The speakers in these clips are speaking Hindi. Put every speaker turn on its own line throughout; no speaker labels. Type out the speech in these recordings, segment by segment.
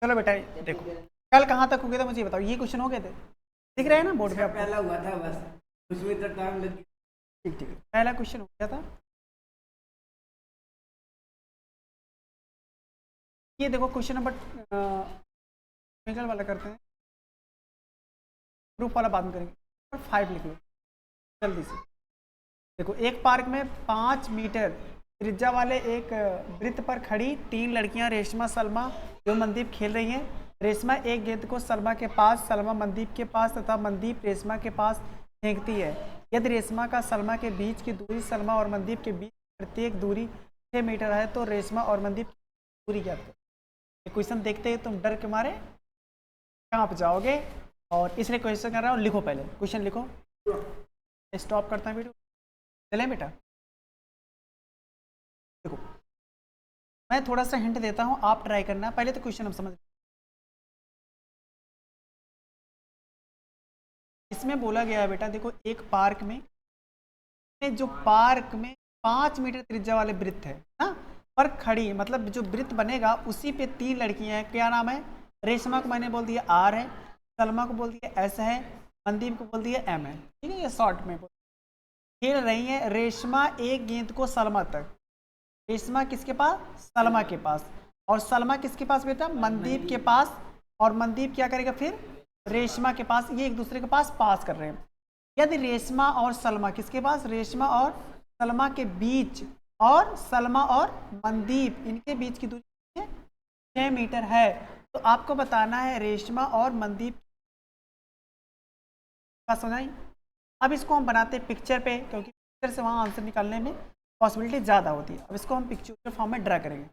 चलो बेटा देखो, कल कहाँ तक हो गए थे मुझे बताओ, ये क्वेश्चन हो गए थे, दिख रहे हैं ना बोर्ड पे आपको?
पहला हुआ था बस, उसमें तो टाइम लग गया।
ठीक ठीक, पहला क्वेश्चन हो गया था। ये देखो क्वेश्चन नंबर केमिकल वाला करते हैं, ग्रुप वाला बाद में करेंगे। 5 लिख लो जल्दी से। देखो, एक पार्क में 5 मीटर त्रिज्या वाले एक वृत्त पर खड़ी 3 लड़कियां रेशमा, सलमा एवं मनदीप खेल रही हैं। रेशमा एक गेंद को सलमा के पास, सलमा मनदीप के पास तथा मनदीप रेशमा के पास फेंकती है। यदि रेशमा का सलमा के बीच की दूरी सलमा और मनदीप के बीच प्रत्येक दूरी 6 मीटर है, तो रेशमा और मनदीप की दूरी ज्ञात करो। क्वेश्चन देखते ही तुम डर के मारे कांप जाओगे, और इसलिए क्वेश्चन कर रहा हूँ, लिखो पहले क्वेश्चन लिखो। स्टॉप करता है वीडियो, चलें बेटा। देखो, मैं थोड़ा सा हिंट देता हूं, आप ट्राई करना। पहले तो क्वेश्चन हम समझ, इसमें बोला गया है बेटा, देखो एक पार्क में, जो पार्क में 5 मीटर त्रिज्या वाले वृत्त है ना, पर खड़ी, मतलब जो वृत्त बनेगा उसी पे 3 लड़कियां हैं। क्या नाम है? रेशमा को मैंने बोल दिया आर है, सलमा को बोल दिया एस है, मनदीप को बोल दिया एम है। ठीक है, ये शॉर्ट में खेल रही है। रेशमा एक गेंद को सलमा तक, रेशमा किसके पास? सलमा के पास। और सलमा किसके पास बेटा? मनदीप के पास। और मनदीप क्या करेगा फिर? रेशमा के पास। ये एक दूसरे के पास पास कर रहे हैं। यदि रेशमा और सलमा किसके पास? रेशमा और सलमा के बीच, और सलमा और मनदीप इनके बीच की दूरी 6 मीटर है, तो आपको बताना है रेशमा और मनदीप का। समझाई? अब इसको हम बनाते हैं पिक्चर पे, क्योंकि पिक्चर से वहाँ आंसर निकालने में पॉसिबिलिटी ज़्यादा होती है। अब इसको हम पिक्चर के फॉर्म में ड्रा करेंगे।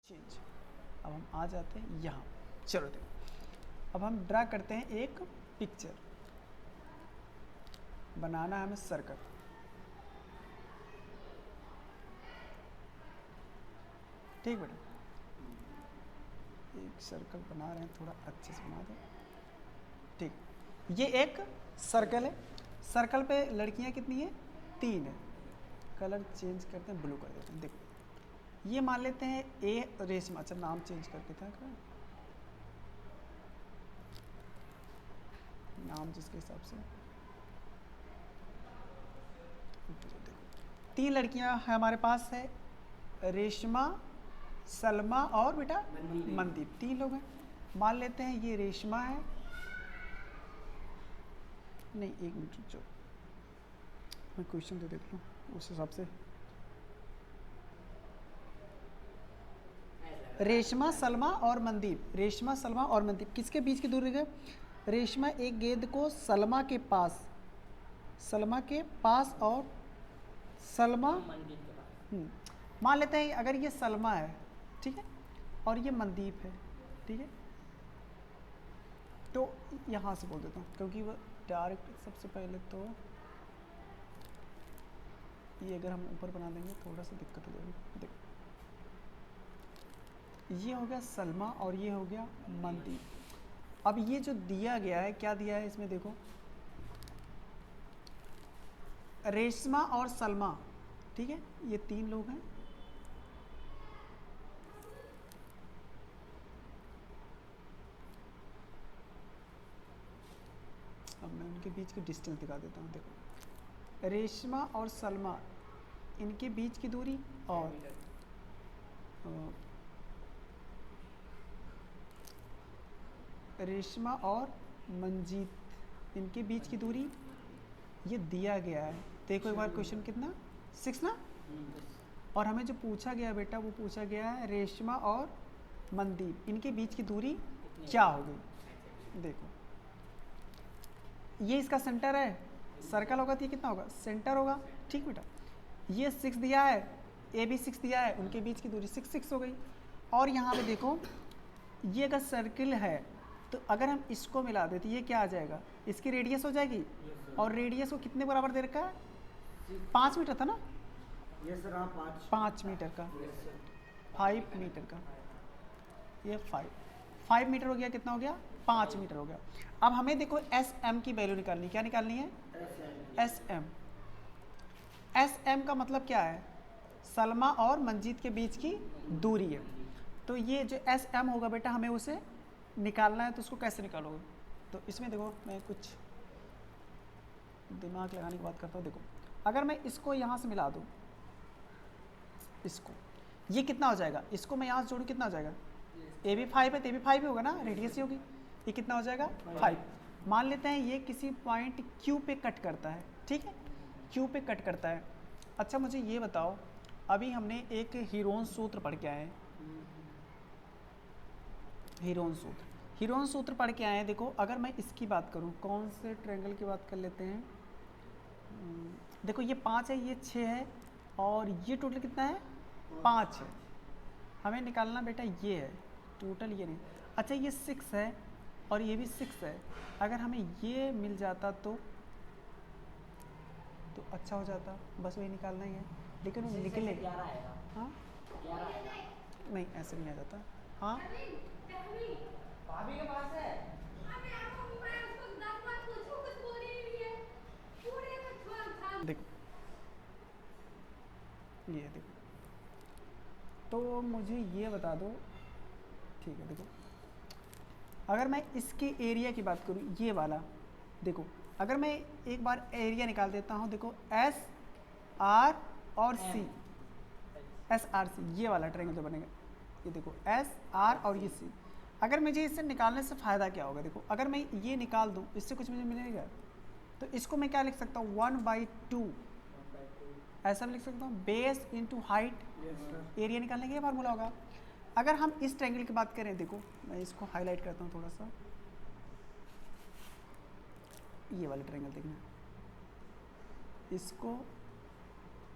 चेंज, अब हम आ जाते हैं यहाँ। चलो देखो, अब हम ड्रा करते हैं एक पिक्चर। बनाना है हमें सर्कल। ठीक बेटा, एक सर्कल बना रहे हैं, थोड़ा अच्छे से बना दें। ठीक, ये एक सर्कल है। सर्कल पे लड़कियां कितनी है? 3 है। कलर चेंज करते हैं, ब्लू कर देते हैं। देखो, ये मान लेते हैं ए रेशमा। अच्छा, नाम चेंज कर देता है, नाम जिसके हिसाब से। देखो, 3 लड़कियां हमारे पास है, रेशमा, सलमा और बेटा मनदीप। 3 लोग हैं। मान लेते हैं ये रेशमा है, नहीं एक मिनट जो मैं क्वेश्चन दे देता हूँ उस हिसाब से। रेशमा, सलमा और मनदीप, रेशमा, सलमा और मनदीप किसके बीच की दूरी है? रेशमा एक गेंद को सलमा के पास, सलमा के पास और सलमा मान लेते हैं अगर ये सलमा है, ठीक है, और ये मनदीप है, ठीक है, तो यहाँ से बोल देता हूँ क्योंकि वो डायरेक्ट। सबसे पहले तो ये अगर हम ऊपर बना देंगे थोड़ा सा दिक्कत हो जाएगी। देखो, ये हो गया सलमा और ये हो गया मनदीप। अब ये जो दिया गया है, क्या दिया है इसमें? देखो, रेशमा और सलमा, ठीक है, ये 3 लोग हैं। अब मैं उनके बीच की डिस्टेंस दिखा देता हूँ। देखो, रेशमा और सलमा इनके बीच की दूरी, और रेशमा और मंजीत इनके बीच की दूरी ये दिया गया है। देखो एक बार क्वेश्चन कितना, 6 ना। और हमें जो पूछा गया बेटा, वो पूछा गया है रेशमा और मनदीप इनके बीच की दूरी क्या होगी। देखो, ये इसका सेंटर है, सर्कल होगा तो ये कितना होगा? सेंटर होगा। ठीक बेटा, ये 6 दिया है, ए भी 6 दिया है, उनके बीच की दूरी 6 6 हो गई। और यहाँ पे देखो, ये अगर सर्किल है तो अगर हम इसको मिला दें तो ये क्या आ जाएगा? इसकी रेडियस हो जाएगी। और रेडियस को कितने बराबर दे रखा है? 5 मीटर था ना?
यस सर, हाँ
5 मीटर का, 5 मीटर का, ये 5 मीटर हो गया। कितना हो गया? 5 मीटर हो गया। अब हमें देखो एस एम की वैल्यू निकालनी। क्या निकालनी है? S M. एस एम का मतलब क्या है, सलमा और मंजीत के बीच की दूरी है। तो ये जो एस एम होगा बेटा हमें उसे निकालना है, तो उसको कैसे निकालोगे? तो इसमें देखो मैं कुछ दिमाग लगाने की बात करता हूँ। देखो अगर मैं इसको यहाँ से मिला दूँ, इसको, ये कितना हो जाएगा, इसको मैं यहाँ से जोड़ूँ कितना हो जाएगा, ए भी 5 है तो ए भी 5 ही होगा ना, रेडियस ही होगी, ये कितना हो जाएगा 5। मान लेते हैं ये किसी पॉइंट क्यू पे कट करता है, ठीक है, क्यू पे कट करता है। अच्छा मुझे ये बताओ, अभी हमने एक हीरोन सूत्र पढ़ के आए हैं, हीरोन सूत्र पढ़ के आए हैं। देखो अगर मैं इसकी बात करूं, कौन से ट्रायंगल की बात कर लेते हैं, देखो ये 5 है, ये 6 है, और ये टोटल कितना है 5 है। हमें निकालना बेटा ये है टोटल, ये नहीं। अच्छा ये 6 है और ये भी 6 है, अगर हमें ये मिल जाता तो अच्छा हो जाता, बस वही निकालना ही है, लेकिन वो निकले। हाँ नहीं ऐसे नहीं आ जाता। हाँ
भाभी के पास है।
देखो ये देखो, तो मुझे ये बता दो, ठीक है। देखो अगर मैं इसके एरिया की बात करूँ, ये वाला देखो, अगर मैं एक बार एरिया निकाल देता हूँ, देखो एस आर और सी, एस आर सी, ये वाला ट्रायंगल जो बनेगा, ये देखो एस आर और ये सी। अगर मुझे इससे निकालने से फ़ायदा क्या होगा, देखो अगर मैं ये निकाल दूँ, इससे कुछ मुझे मिलेगा, तो इसको मैं क्या लिख सकता हूँ 1/2, ऐसा भी लिख सकता हूँ, बेस इंटू हाइट, एरिया निकालने का ये फार्मूला होगा। अगर हम इस ट्रायंगल की बात करें, देखो मैं इसको हाईलाइट करता हूँ थोड़ा सा, ये वाले ट्रायंगल देखना, इसको,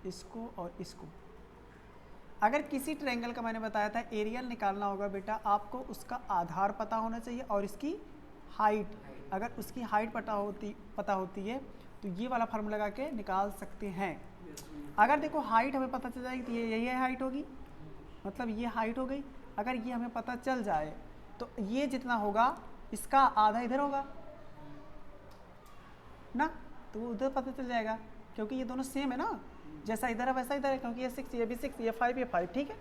इसको और इसको। अगर किसी ट्रायंगल का मैंने बताया था एरियल निकालना होगा बेटा, आपको उसका आधार पता होना चाहिए और इसकी हाइट। अगर उसकी हाइट पता होती है तो ये वाला फार्मूला लगा के निकाल सकते हैं। अगर देखो हाइट हमें पता चल जाएगी तो ये यही हाइट होगी, मतलब ये हाइट हो गई। अगर ये हमें पता चल जाए तो ये जितना होगा इसका आधा इधर होगा ना, तो उधर पता चल जाएगा, क्योंकि ये दोनों सेम है ना, जैसा इधर है वैसा इधर है, क्योंकि ये 6 ये भी 6, ये 5 ये 5, ठीक है।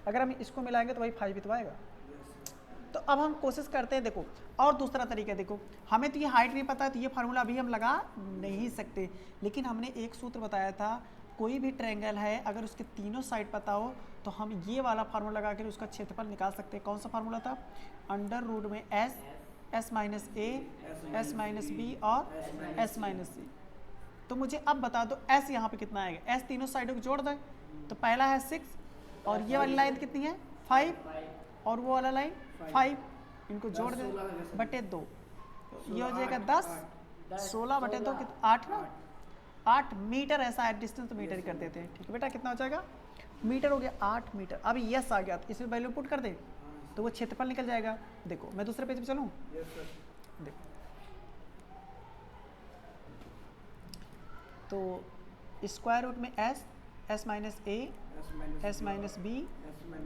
अगर हम इसको मिलाएंगे तो वही 5 भी तो आएगा। तो अब हम कोशिश करते हैं, देखो और दूसरा तरीका, देखो हमें तो ये हाइट नहीं पता है तो ये फार्मूला अभी हम लगा नहीं सकते, लेकिन हमने एक सूत्र बताया था, कोई भी ट्रायंगल है अगर उसके तीनों साइड पता हो तो हम ये वाला फार्मूला लगा कर उसका क्षेत्रफल निकाल सकते हैं। कौन सा फार्मूला था, अंडर रूट में S, S minus A, S minus B और एस माइनस सी। तो मुझे अब बता दो एस यहाँ पे कितना आएगा, एस तीनों साइडों को जोड़ दें, तो पहला है 6 और ये वाली लाइन कितनी है 5 और वो वाला लाइन 5, इनको जोड़ दें बटे 2, ये हो जाएगा 10, 16 बटे 2 8 ना, 8 मीटर, ऐसा है डिस्टेंस तो मीटर ही कर देते हैं, ठीक है बेटा। कितना हो जाएगा मीटर हो गया 8 मीटर। अब यस आ गया तो इसमें वैल्यू पुट कर दें तो वो क्षेत्रफल निकल जाएगा। देखो मैं दूसरे पेज पे चलूँ, देखो तो स्क्वायर रूट में S, S minus A, S minus B,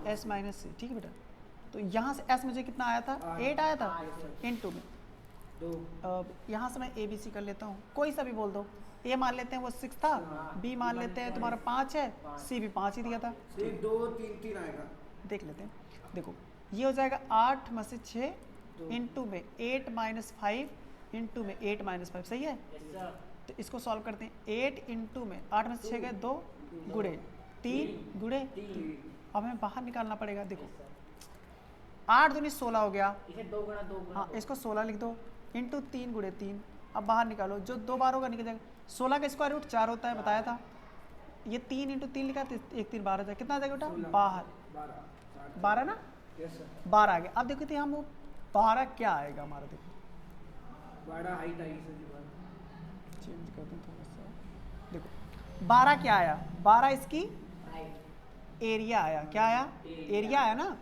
S minus C, ठीक है बेटा। तो यहाँ से एस मुझे कितना आया था 8 आया था, इनटू में यहाँ से मैं ए बी सी कर लेता हूँ, कोई सा भी बोल दो। ए मान लेते हैं वो 6 था, बी मान लेते हैं तुम्हारा 5 है, सी भी 5 ही दिया था,
2 3 3 आएगा,
देख लेते हैं। देखो ये हो जाएगा 8 में से 6 इंटू में 8 माइनस 5 इंटू में 8 माइनस 5, सही है। तो इसको सॉल्व करते हैं, 8 इंटू में 8 में से 6 गए 2 गुड़े 3 गुड़े 3, अब हमें बाहर निकालना पड़ेगा। देखो 8 दूनी 16 हो गया,
इसे 2 गुणा 2 गुणा,
हाँ इसको 16 लिख दो, इंटू 3 गुड़े 3, अब बाहर निकालो, जो 2 बार होगा निकल जाएगा। 16 का स्क्वायर रूट 4 होता है, बताया था। ये 3 इंटू 3 लिखा तो 1 3 12 जाएगा, कितना आ जाएगा बेटा 12 ना, 12 आ गया। अब देखो हम वो 12 क्या आएगा हमारा, देखो
12 height I sir ji,
change कर दूँ थोड़ा सा। देखो 12 क्या आया, 12 इसकी एरिया आया, क्या आया एरिया आया ना।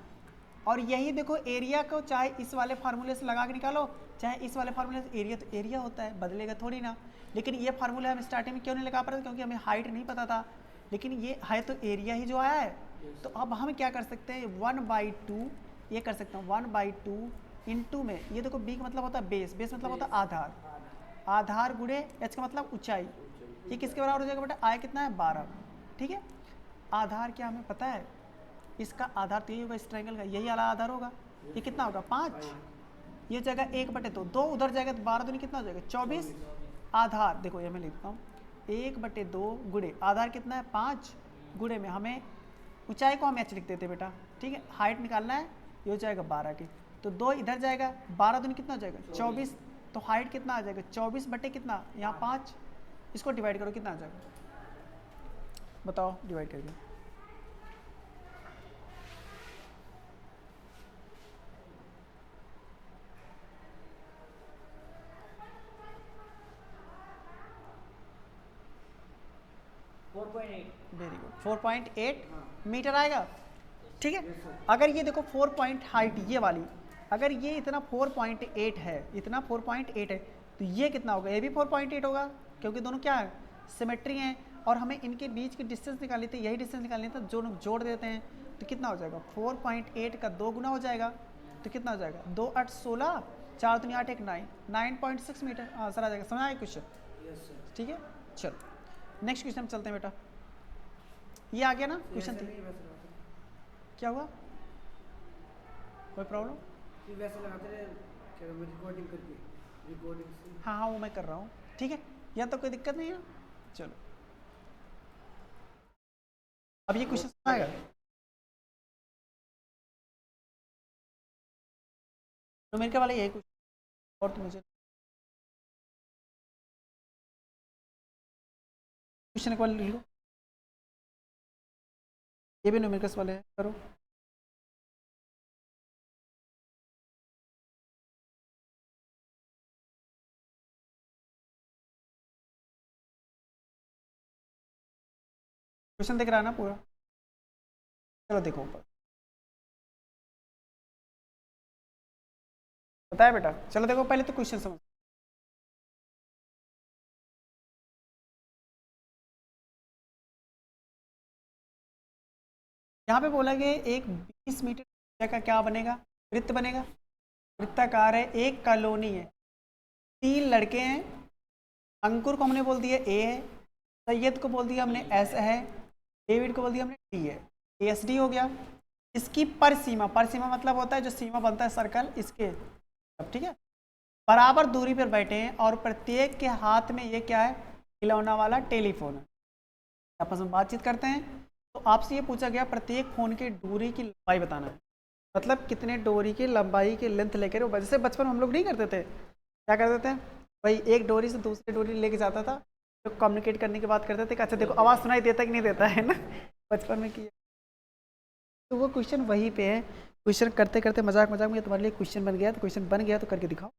और यही देखो एरिया को चाहे इस वाले फार्मूले से लगा के निकालो चाहे इस वाले फार्मूले से, एरिया तो एरिया होता है, बदलेगा थोड़ी ना। लेकिन ये फार्मूला हम स्टार्टिंग में क्यों नहीं लगा पा रहे थे, क्योंकि हमें हाइट नहीं पता था, लेकिन ये है तो एरिया ही जो आया है। तो अब हम क्या कर सकते हैं 1/2 ये कर सकते हैं 1/2 इंटू में, ये देखो बी का मतलब होता है बेस, बेस मतलब होता है आधार, आधार गुणे एच का मतलब ऊंचाई, ये किसके बराबर हो जाएगा बेटा, आय कितना है 12, ठीक है। आधार क्या हमें पता है, इसका आधार तो यही होगा, इस ट्रायंगल का यही वाला आधार होगा। ये कितना होगा 5, ये जाएगा 1/2, 2 उधर जाएगा तो 12 दूनी कितना हो जाएगा 24। आधार देखो ये मैं लिखता हूँ 1/2 गुणे आधार कितना है 5, गुणे में हमें ऊंचाई को हम h लिख देते बेटा, ठीक है। हाइट निकालना है, ये हो जाएगा 12 की, तो 2 इधर जाएगा, 12 दूनी कितना हो जाएगा 24, तो हाइट कितना आ जाएगा 24 बटे कितना यहाँ 5, इसको डिवाइड करो कितना आ जाएगा, बताओ डिवाइड करके।
4.8
वेरी गुड, 4.8 मीटर आएगा, ठीक है। अगर ये देखो 4 पॉइंट हाइट ये वाली, अगर ये इतना 4.8 है, इतना 4.8 है, तो ये कितना होगा, ये भी 4.8 होगा, क्योंकि दोनों क्या है सिमेट्री हैं, और हमें इनके बीच की डिस्टेंस निकालनी थी, यही डिस्टेंस निकालनी था, जो जोड़ देते हैं तो कितना हो जाएगा 4.8 का 2 गुना हो जाएगा, तो कितना हो जाएगा 2 8 16, 4 दूनी 8 1 9, 9.6 मीटर आंसर आ जाएगा। समझ आया क्वेश्चन,
यस सर।
ठीक है। चलो नेक्स्ट क्वेश्चन चलते हैं बेटा, ये आ गया ना क्वेश्चन थी, क्या हुआ कोई प्रॉब्लम?
वैसे लगाते रहे क्या रिकॉर्डिंग करके, रिकॉर्डिंग से।
हाँ हाँ वो मैं कर रहा हूँ, ठीक है, यहाँ तो कोई दिक्कत नहीं है। चलो अब ये क्वेश्चन आएगा, न्यूमेरिकल वाले यही क्वेश्चन, और तो मुझे क्वेश्चन एक बार लिख लो, ये भी न्यूमेरिकल्स वाले हैं, करो। क्वेश्चन दिख रहा है ना पूरा, चलो देखो ऊपर, बताया बेटा, चलो देखो पहले तो क्वेश्चन समझ। यहाँ पे बोला गया एक 20 मीटर का क्या बनेगा, वृत्त बनेगा, वृत्ताकार है, एक कॉलोनी है, 3 लड़के हैं, अंकुर को हमने बोल दिया ए है, सैयद को बोल दिया हमने एस है, डेविड को बोल दिया हमने डी है, एस डी हो गया। इसकी पर सीमा मतलब होता है जो सीमा बनता है सर्कल इसके, अब ठीक है, बराबर दूरी पर बैठे हैं और प्रत्येक के हाथ में ये क्या है खिलौना वाला टेलीफोन है, आपस में बातचीत करते हैं। तो आपसे ये पूछा गया प्रत्येक फोन की दूरी की लंबाई बताना है, मतलब कितने डोरी की लंबाई की लेंथ लेकर, जैसे बचपन में हम लोग नहीं करते थे, क्या करते थे भाई, एक डोरी से दूसरी डोरी लेके जाता था, तो कम्युनिकेट करने की बात करते थे कि अच्छा देखो आवाज़ सुनाई देता कि नहीं देता है ना, बचपन में किया। तो वो क्वेश्चन वहीं पे है, क्वेश्चन करते करते मजाक मजाक में तुम्हारे लिए क्वेश्चन बन गया, तो क्वेश्चन बन गया तो करके दिखाओ।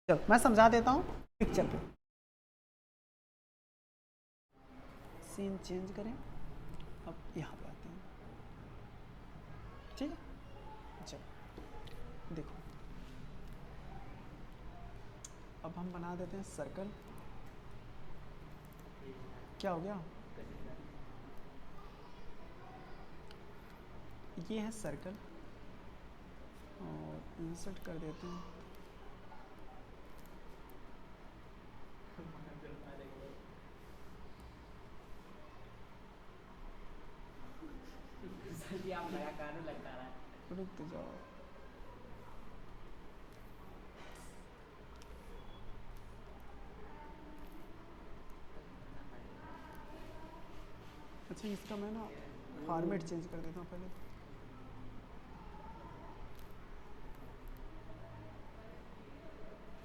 चलो मैं समझा देता हूँ पिक्चर पे, सीन चेंज करें, अब यहाँ पे आते हैं, ठीक है। चलो देखो अब हम बना देते हैं सर्कल, क्या हो गया, ये है सर्कल, और इंसर्ट कर देते हैं,
आप नया गाना लगता रहा है।
रुक तो जाओ, अच्छा इसका मैं ना फॉर्मेट चेंज कर देता हूँ पहले,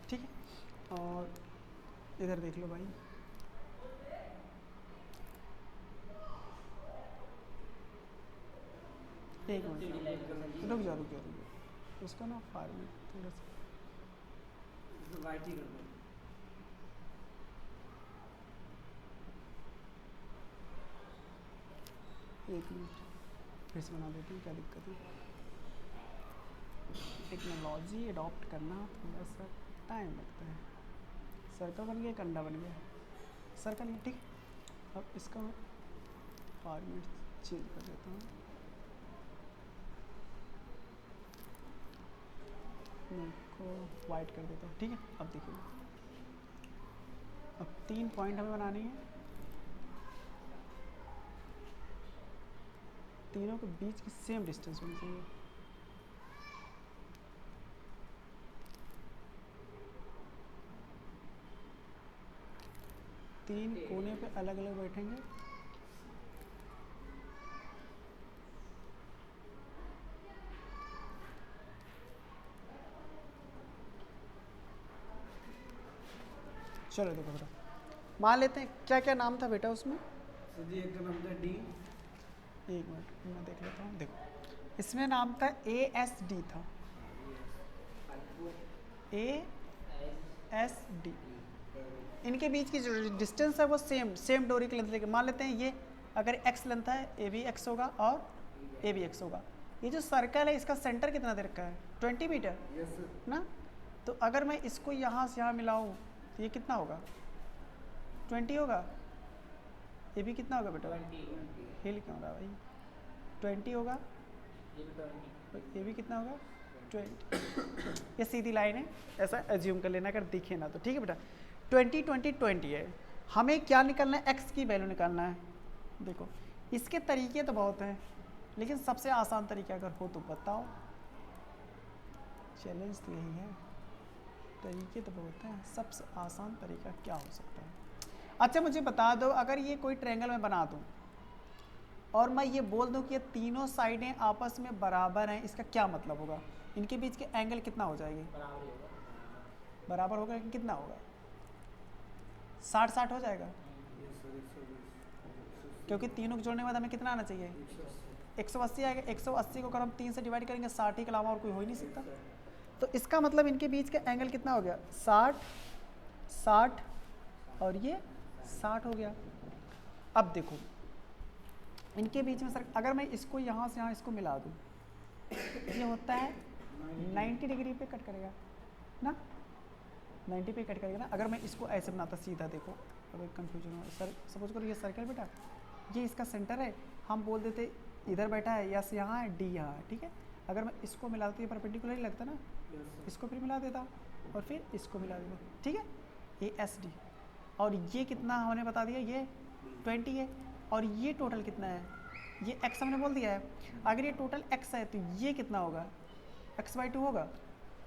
ठीक है। और इधर देख लो भाई, एक मिनट रुक जाओ, उसका ना फॉर्मेट थोड़ा सा,
वाइट ही कर दो।
एक मिनट फिर से बना देती हूँ, क्या दिक्कत है, टेक्नोलॉजी अडॉप्ट करना थोड़ा सा टाइम लगता है। सर्कल बन गया, कंडा बन गया, सर्कल है, ठीक। अब इसका मैं फॉर्मेट चेंज कर देता हूँ, को वाइट कर देता हूँ, ठीक है। अब देखिए अब 3 पॉइंट हमें बनानी है, तीनों के बीच की सेम डिस्टेंस होनी चाहिए। तीन कोने पे अलग अलग बैठेंगे। चलो देखो बेटा, मान लेते हैं क्या क्या नाम था बेटा उसमें।
सर जी एक का नाम था डी।
एक मिनट मैं देख लेता हूँ। देखो इसमें नाम था ASD था, ASD। इनके बीच की जो डिस्टेंस है वो सेम डोरी की लेंथ लेके मान लेते हैं। ये अगर x लेंथ है, ए भी x होगा और ए भी x होगा। ये जो सर्कल है इसका सेंटर कितना दे रखा है? 20 मीटर
यस सर।
ना। तो अगर मैं इसको यहाँ से यहाँ मिलाऊँ तो ये कितना होगा? 20 होगा। ये भी कितना होगा बेटा? हिल क्यों रहा भाई? 20 होगा। ये भी कितना होगा? 20। ये सीधी लाइन है, ऐसा एज्यूम कर लेना अगर दिखे ना तो। ठीक है बेटा, 20 20 20 है। हमें क्या निकालना है? x की वैल्यू निकालना है। देखो इसके तरीके तो बहुत हैं, लेकिन सबसे आसान तरीका अगर हो तो बताओ। चैलेंज तो यही है, तरीके तो बहुत हैं, सबसे आसान तरीका क्या हो सकता है? अच्छा मुझे बता दो, अगर ये कोई ट्रायंगल मैं बना दूँ और मैं ये बोल दूँ कि ये तीनों साइडें आपस में बराबर हैं, इसका क्या मतलब होगा? इनके बीच के एंगल कितना हो जाएंगे? बराबर होगा कि कितना होगा? 60-60 हो जाएगा,
यस सर 120।
क्योंकि तीनों को जोड़ने के बाद हमें कितना आना चाहिए? 180 आएगा। 180 को अगर हम 3 से डिवाइड करेंगे 60 के अलावा और कोई हो ही नहीं सकता। तो इसका मतलब इनके बीच का एंगल कितना हो गया? 60 60 और ये 60 हो गया। अब देखो इनके बीच में सर अगर मैं इसको यहाँ से यहाँ इसको मिला दूँ, ये होता है 90 डिग्री पे कट करेगा ना, 90 पे कट करेगा ना। अगर मैं इसको ऐसे बनाता सीधा, देखो अब एक कन्फ्यूजन हो सर। सपोज करो ये सर्कल बेटा, ये इसका सेंटर है, हम बोल देते इधर बैठा है, यस यहाँ है, डी यहाँ है। ठीक है, अगर मैं इसको मिलाता तो ये परपेंडिकुलर ही लगता ना, इसको फिर मिला देता और फिर इसको मिला देता। ठीक है, ASD। और ये कितना हमने बता दिया? ये 20 है। और ये टोटल कितना है? ये x हमने बोल दिया है। अगर ये टोटल x है तो ये कितना होगा? x/2 होगा।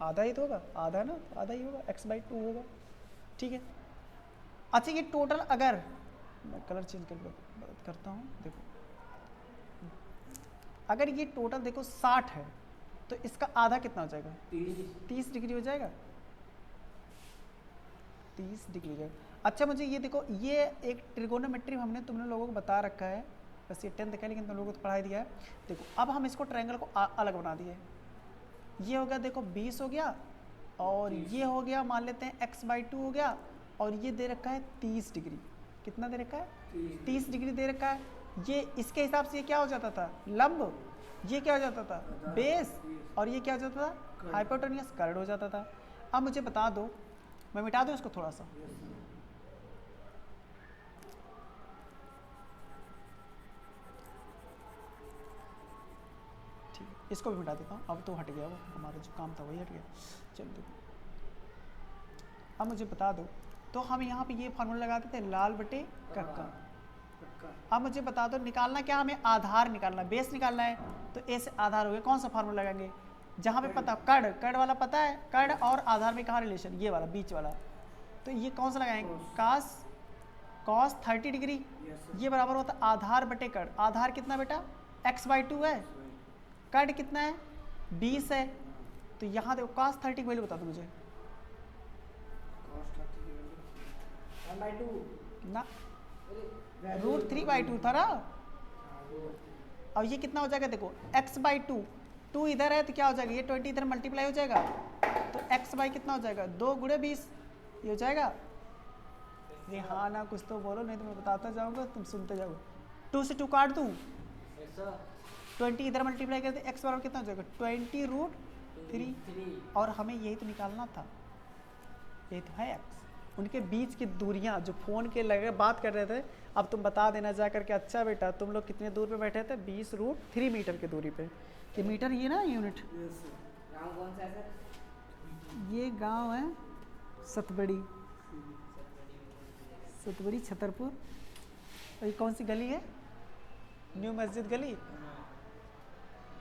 आधा ही तो होगा, आधा है ना, आधा ही होगा, x/2 होगा। ठीक है। अच्छा ये टोटल, अगर मैं कलर चेंज करता हूँ, देखो अगर ये टोटल देखो 60 है तो इसका आधा कितना हो जाएगा? 30 डिग्री हो जाएगा, 30 डिग्री हो जाएगा। अच्छा मुझे ये देखो, ये एक ट्रिगोनोमेट्री हमने तुमने लोगों को बता रखा है, बस ये 10th का, लेकिन तुम लोगों को तो पढ़ाई दिया है। देखो अब हम इसको ट्रायंगल को अलग बना दिए। ये हो गया देखो 20 हो गया, और ये हो गया मान लेते हैं x/2 हो गया, और ये दे रखा है 30 डिग्री। कितना दे रखा है? 30 डिग्री दे रखा है। ये इसके हिसाब से ये क्या हो जाता था? लंब। ये क्या हो जाता था? बेस। और ये क्या हो जाता था? हाइपोटेन्यूस, कर्ड हो जाता था। अब मुझे बता दो, मैं मिटा दूँ इसको थोड़ा सा। ठीक है, इसको भी मिटा देता हूँ। अब तो हट गया, वो हमारा जो काम था वही हट गया। चलो देखो, अब मुझे बता दो, तो हम यहाँ पे ये फार्मूला लगाते थे लाल बटे कक्का। अब मुझे बता दो निकालना क्या? हमें आधार निकालना, बेस निकालना है। तो ए से आधार हो गया, कौन सा फार्मूला लगाएंगे? जहाँ पे पता कड़ वाला पता है, कड़ और आधार में कहाँ रिलेशन? ये वाला बीच वाला। तो ये कौन सा लगाएंगे? cos 30 डिग्री, ये बराबर होता है आधार बटे कड़। आधार कितना बेटा? x/2 है, कड़ कितना है? 20 है। तो यहाँ देखो cos 30 की वैल्यू बता दो मुझे ना, √3/2 था ना। अब ये कितना हो जाएगा? देखो x/2, 2 इधर है तो क्या हो जाएगा? ये 20 इधर मल्टीप्लाई हो जाएगा, तो x बाई कितना हो जाएगा? 2 × 20 ये हो जाएगा। अरे हाँ ना, कुछ तो बोलो, नहीं तो मैं बताता जाऊँगा तुम सुनते जाओगे। 2 से 2 काट दूँ, 20 इधर मल्टीप्लाई करते x बराबर कितना हो जाएगा? 20√3। और हमें यही तो निकालना था, यही तो है x। उनके बीच की दूरियां जो फ़ोन के लगे बात कर रहे थे, अब तुम बता देना जा करके, अच्छा बेटा तुम लोग कितने दूर पे बैठे थे? 20√3 मीटर की दूरी पे। ये मीटर, ये ना यूनिट।
गाँव कौन सा है सर?
ये गांव है सतबड़ी, छतरपुर। और ये कौन सी गली है? न्यू मस्जिद गली।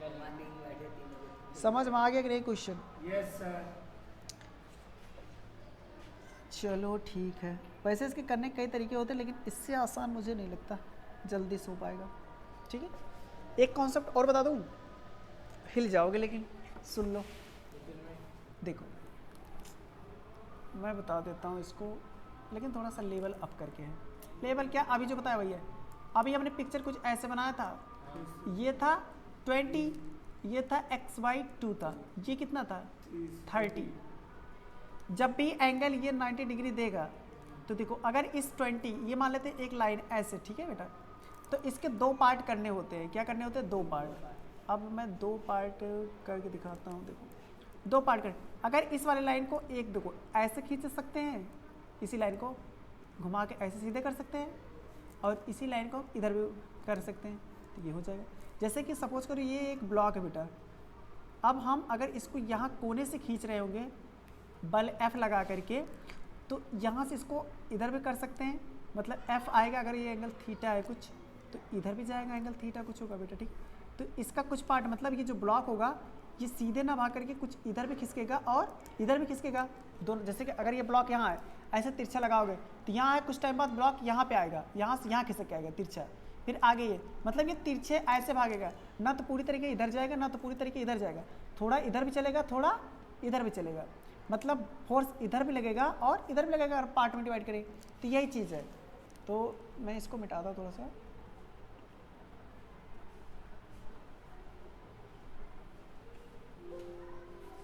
मॉर्निंग बैठे 3 बजे।
समझ में आ गया कि नहीं क्वेश्चन?
Yes sir.
चलो ठीक है। वैसे इसके करने के कई तरीके होते हैं, लेकिन इससे आसान मुझे नहीं लगता जल्दी से हो पाएगा। ठीक है, एक कॉन्सेप्ट और बता दूं, हिल जाओगे लेकिन सुन लो। देखो मैं बता देता हूँ इसको, लेकिन थोड़ा सा लेवल अप करके है। लेवल क्या, अभी जो बताया वही है। अभी हमने पिक्चर कुछ ऐसे बनाया था, ये था 20, ये था XY2 था, ये कितना था 30। जब भी एंगल ये 90 डिग्री देगा तो देखो, अगर इस 20, ये मान लेते हैं एक लाइन ऐसे, ठीक है बेटा, तो इसके 2 पार्ट करने होते हैं। क्या करने होते हैं? 2 पार्ट। अब मैं 2 पार्ट करके दिखाता हूँ। देखो 2 पार्ट कर, अगर इस वाले लाइन को एक देखो ऐसे खींच सकते हैं, इसी लाइन को घुमा के ऐसे सीधे कर सकते हैं, और इसी लाइन को इधर भी कर सकते हैं, तो ये हो जाएगा। जैसे कि सपोज करो ये एक ब्लॉक है बेटा, अब हम अगर इसको यहाँ कोने से खींच रहे होंगे बल F लगा करके, तो यहाँ से इसको इधर भी कर सकते हैं, मतलब F आएगा। अगर ये एंगल थीटा है कुछ, तो इधर भी जाएगा एंगल थीटा कुछ होगा बेटा, ठीक। तो इसका कुछ पार्ट, मतलब ये जो ब्लॉक होगा ये सीधे ना भाग करके कुछ इधर भी खिसकेगा और इधर भी खिसकेगा दोनों। जैसे कि अगर ये ब्लॉक यहाँ है, ऐसे तिरछा लगाओगे तो यहाँ है, कुछ टाइम बाद ब्लॉक यहाँ पे आएगा, यहाँ से यहाँ खिसक के आएगा तिरछा, फिर आगे ये, मतलब ये तिरछे ऐसे भागेगा, ना तो पूरी तरीके इधर जाएगा ना तो पूरी तरीके इधर जाएगा, थोड़ा इधर भी चलेगा थोड़ा इधर भी चलेगा, मतलब फोर्स इधर भी लगेगा और इधर भी लगेगा अगर पार्ट में डिवाइड करें, तो यही चीज़ है। तो मैं इसको मिटाता हूँ थोड़ा सा।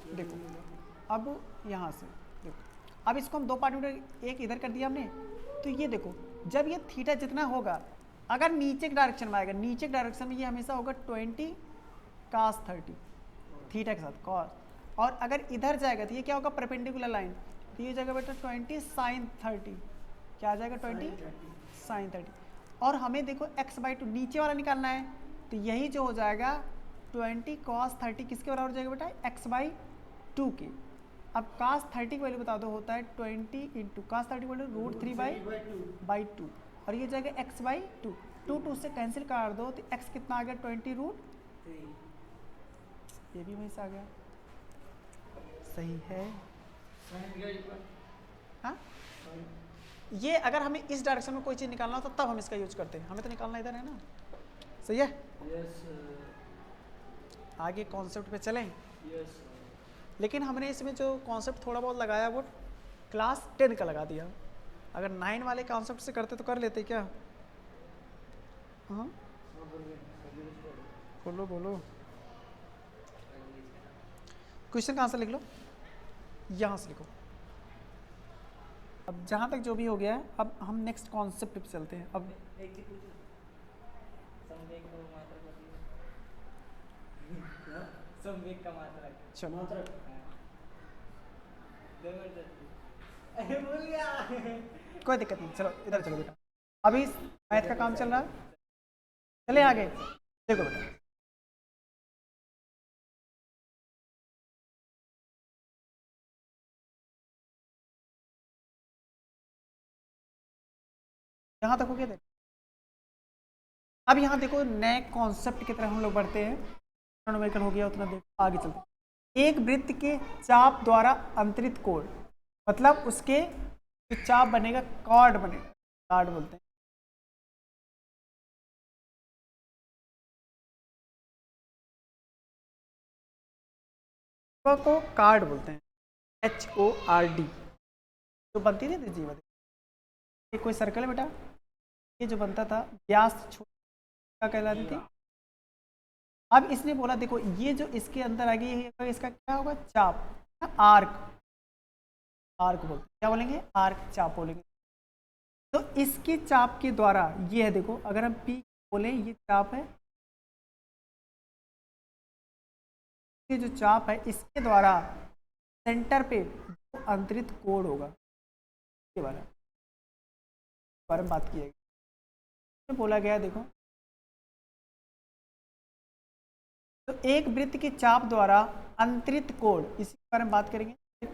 देखो अब यहाँ से देखो, अब इसको हम 2 पार्ट में, एक इधर कर दिया हमने, तो ये देखो जब ये थीटा जितना होगा, अगर नीचे के डायरेक्शन में आएगा, नीचे के डायरेक्शन में ये हमेशा होगा 20 cos 30 थीटा के साथ cos, और अगर इधर जाएगा तो ये क्या होगा परपेंडिकुलर लाइन, तो ये जाएगा बेटा 20 sin 30, क्या आ जाएगा 20 sin 30। और हमें देखो x/2 नीचे वाला निकालना है, तो यही जो हो जाएगा 20 cos 30 किसके बराबर हो जाएगा बेटा x/2 के। अब cos 30 की वैल्यू बता दो, होता है 20 इंटू cos 30 की वैल्यू √3/2, और ये जाएगा x/2, 2 से कैंसिल कर दो तो x कितना आ गया 20√3, ये भी वहीं से आ गया, सही है। हाँ, ये अगर हमें इस डायरेक्शन में कोई चीज़ निकालना हो तो तब हम इसका यूज करते हैं, हमें तो निकालना इधर है ना, सही है।
यस
आगे कॉन्सेप्ट पे चलें।
यस।
लेकिन हमने इसमें जो कॉन्सेप्ट थोड़ा बहुत लगाया वो क्लास 10 का लगा दिया, अगर 9 वाले कॉन्सेप्ट से करते तो कर लेते क्या? हाँ बोलो बोलो, क्वेश्चन कहाँ से लिख लो, यहाँ से लिखो। अब जहाँ तक जो भी हो गया है, अब हम नेक्स्ट कॉन्सेप्ट पे चलते हैं। अब
एक चीज पूछो, संवेग का मात्रक बताइए। संवेग का मात्रक।
चलो
मात्रक।
अरे भूल गया।
कोई दिक्कत नहीं, चलो इधर चलो बेटा, अभी मैथ का काम चल रहा है, चले आगे। देखो बेटा यहाँ तक हो गया। देखो अब यहाँ देखो नए कॉन्सेप्ट की तरफ हम लोग बढ़ते हैं, न्यूमेरिकल हो गया उतना, देखो आगे चलते हैं। एक वृत्त के चाप द्वारा अंतरित कोण, मतलब उसके जो चाप बनेगा कॉर्ड बनेगा, कार्ड बोलते हैं। को कार्ड बोलते हैं, HORD, जो बनती थी जीवन, ये कोई सर्कल है बेटा, ये जो बनता था व्यास छोटा कहलाती थी। अब इसने बोला देखो ये जो इसके अंदर आ गई, इसका क्या होगा चाप, आर्क, आर्क बोलते हैं, क्या बोलेंगे आर्क चाप बोलेंगे। तो इसके चाप के द्वारा ये है, देखो अगर हम P बोले ये चाप है, ये जो चाप है इसके द्वारा सेंटर पे जो अंतरित कोण होगा के बारे में बात की जाएगी। बोला गया देखो, तो एक वृत्त के चाप द्वारा अंतरित कोण, इसी के बारे में बात करेंगे। फिर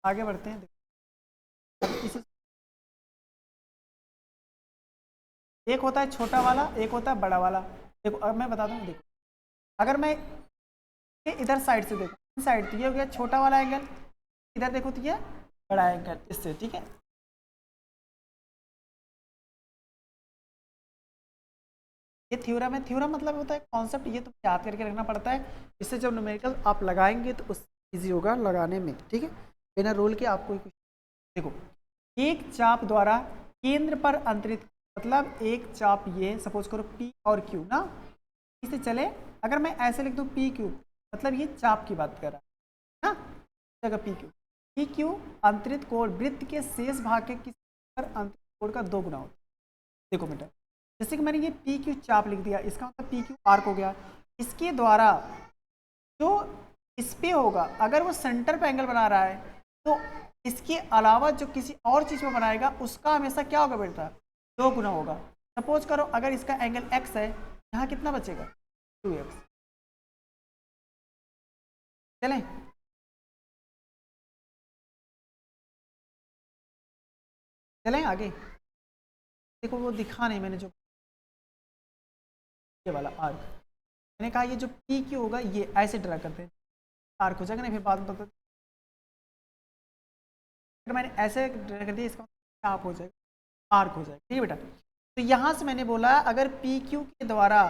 आगे बढ़ते हैं। देखो एक होता है छोटा वाला, एक होता है बड़ा वाला। देखो अब मैं बता दूं, देखो अगर मैं ये इधर साइड से देखो, इन साइड तो ये हो गया छोटा वाला एंगल, इधर देखो तो ये बड़ा एंगल इससे, ठीक है। ये थ्योरम है, थ्योरम मतलब होता है कॉन्सेप्ट, ये तो याद करके रखना पड़ता है, इससे जब न्यूमेरिकल आप लगाएंगे तो उस ईजी होगा लगाने में, ठीक है। बिना रोल के आपको कुछ देखो, एक चाप द्वारा केंद्र पर अंतरित, मतलब एक चाप ये सपोज करो P और Q ना, इसे चले, अगर मैं ऐसे लिख दूं PQ, मतलब ये चाप की बात कर रहा है ना, जगह PQ अंतरित कोण वृत्त के शेष भाग के किसी पर अंतरित कोण का 2 गुना होता है। देखो बेटा, जैसे कि मैंने ये PQ चाप लिख दिया, इसका मतलब PQ आर्क हो गया, इसके द्वारा जो इस पे होगा, अगर वो सेंटर पे एंगल बना रहा है तो इसके अलावा जो किसी और चीज में बनाएगा उसका हमेशा क्या होगा बेटा, 2 गुना होगा। सपोज करो अगर इसका एंगल x है, यहाँ कितना बचेगा 2x। चलें, चलें आगे। देखो वो दिखा नहीं मैंने, जो ये वाला आर्क मैंने कहा, ये जो PQ होगा ये ऐसे ड्रा करते हैं, आर्क हो जाएगा ना, फिर बाद में बता, अगर मैंने ऐसे ड्रा कर दिया इसका चाप हो जाएगा, आर्क हो जाएगा, ठीक है बेटा। तो यहाँ से मैंने बोला अगर PQ के द्वारा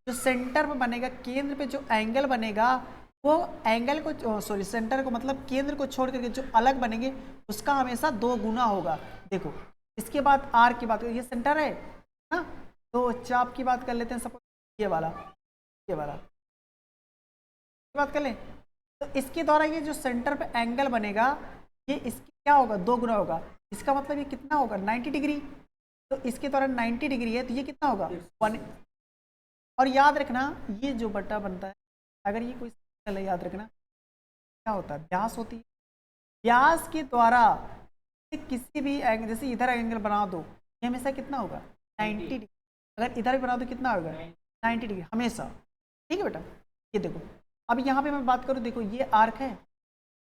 जो सेंटर में बनेगा, केंद्र पे जो एंगल बनेगा, वो एंगल को सॉरी सेंटर को मतलब केंद्र को छोड़ करके जो अलग बनेंगे उसका हमेशा 2 गुना होगा। देखो इसके बाद आर्क की बात करें, ये सेंटर है ना, तो चाप की बात कर लेते हैं, सपोज ये वाला बात कर लें, तो इसके द्वारा ये जो सेंटर पे एंगल बनेगा ये इसके क्या होगा, 2 गुना होगा, इसका मतलब ये कितना होगा 90 डिग्री, तो इसके द्वारा 90 डिग्री है तो ये कितना होगा 1। और याद रखना ये जो बट्टा बनता है, अगर ये कोई सर्कल है, याद रखना क्या होता है, व्यास होती है, व्यास के द्वारा किसी भी एंगल, जैसे इधर एंगल बना दो ये हमेशा कितना होगा 90 डिग्री, अगर इधर भी बना दो कितना होगा 90 डिग्री हमेशा, ठीक है बेटा। ये देखो अब यहाँ पे मैं बात करूँ, देखो ये आर्क है,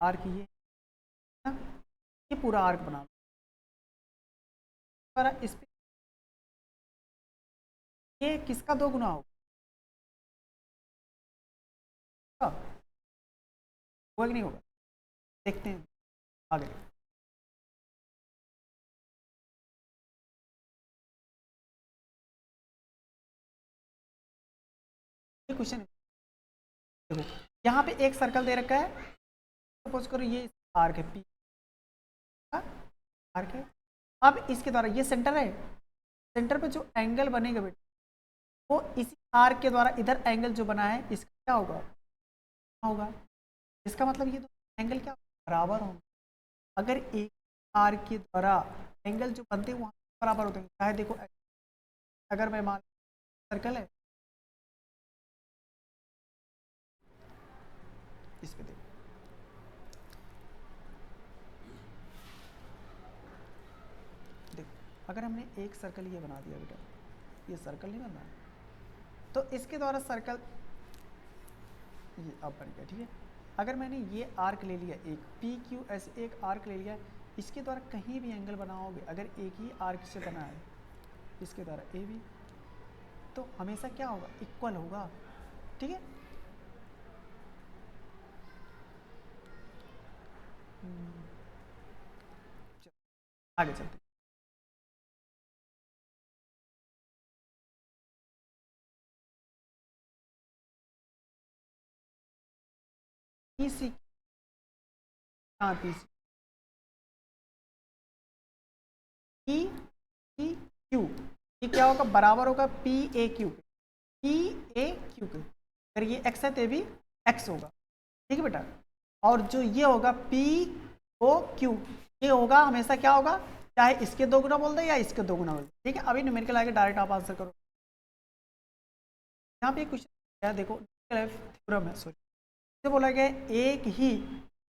आर्क ये ना, ये पूरा आर्क बना लो, इस पे ये किसका 2 गुना होगा, होगा कि नहीं होगा, देखते हैं आगे। ये क्वेश्चन है, देखो यहाँ पे एक सर्कल दे रखा है, सपोज करो ये आर्क है P, आर्क है, अब इसके द्वारा ये सेंटर है, सेंटर पे जो एंगल बनेगा बेटा वो इसी आर्क के द्वारा इधर एंगल जो बना है इसका क्या होगा, इसका मतलब ये दो एंगल क्या बराबर होंगे, अगर एक आर्क के द्वारा एंगल जो बनते हैं वहाँ बराबर होते हैं, चाहे देखो अगर मैं मान सर्कल है, इस पे देखो अगर हमने एक सर्कल ये बना दिया बेटा, ये सर्कल नहीं बन रहा, तो इसके द्वारा सर्कल ये अब बन गया, ठीक है। अगर मैंने ये आर्क ले लिया, एक PQ ऐसे एक आर्क ले लिया, इसके द्वारा कहीं भी एंगल बनाओगे, अगर एक ही आर्क से बना है इसके द्वारा AB, तो हमेशा क्या होगा इक्वल होगा, ठीक है। आगे चलते PC, हाँ PC PQ, ये क्या होगा बराबर होगा PAQ के, अगर ये x है तो ये भी x होगा, ठीक है बेटा। और जो ये होगा POQ, ये होगा हमेशा क्या होगा, चाहे इसके 2 गुना बोल दे या इसके 2 गुना बोल दे, ठीक है। अभी न्यूमेरिकल आगे डायरेक्ट आप आंसर करो। यहाँ पे क्वेश्चन है, देखो थ्योरम है, सॉरी इसे बोला गया एक ही